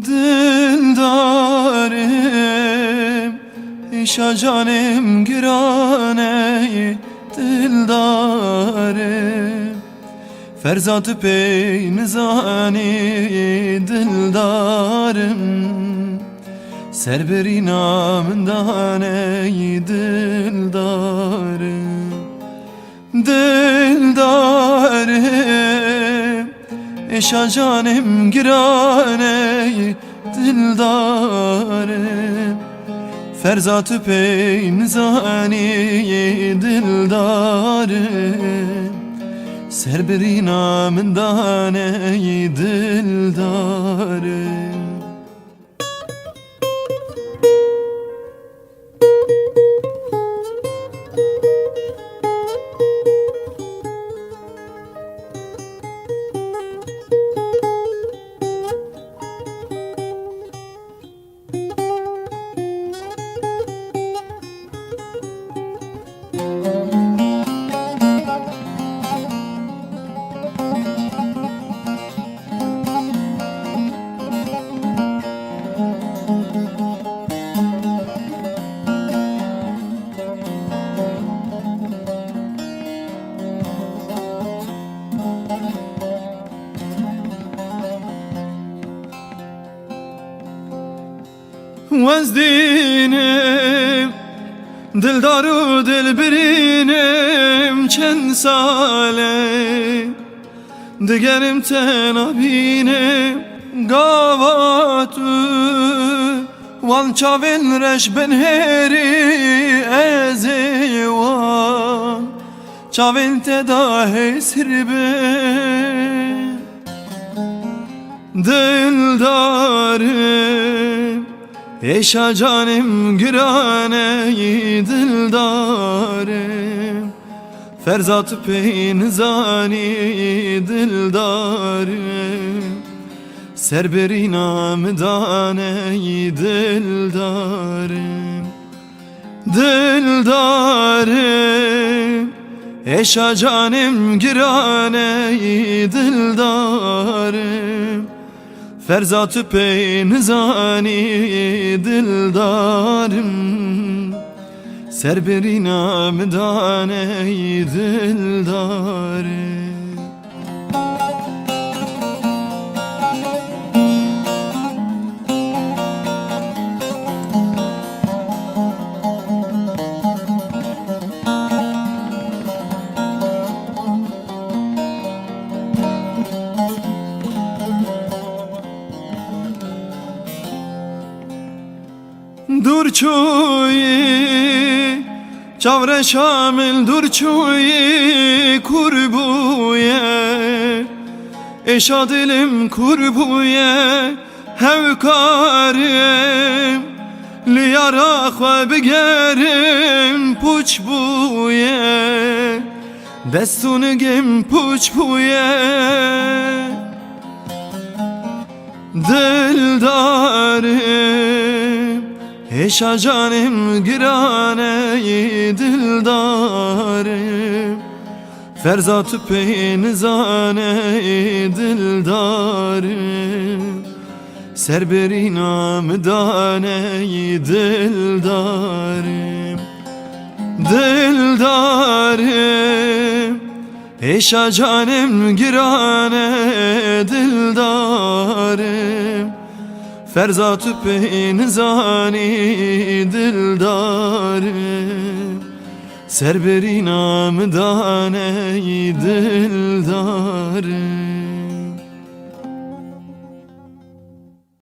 Dildarım, işa canım girane dildarım, ferzat-ı pey nizani dildarım, serberi namından ey dildarım. Dildarım, eşa canım girane dildarım, ferzat-ı pey nizani dildarım, serberi namından ey dildarım. Vezdinem, dildaru dilbirinim çen sale, digerim tenabinim gavatü, wan çavin reş ben heri ezevan, çavin tedahi sirbe. Dildarım, eşa canım girane dildarım, ferzat-ı pey nizani dildarım, serberi namdan ey dildarım. Dildarım, eşa canım girane dildarım, ferzat-ı pey nizani dildarım, serberi namdan ey dildarım. Dur çuyi, çavre şamil dur çuyi kurbuye, eşa dilim kurbuye hevkarim, liyara xwe bigerim puç buye, destunu gem puç buye. Dildarım, eşa canım girane dildarım, ferzat-ı pey nizane dildarım, serberi namdan ey dildarım. Dildarım, eşa canım girane dildarım, ferzat-ı pey nizani dildarım, serberi namdan ey dildarım.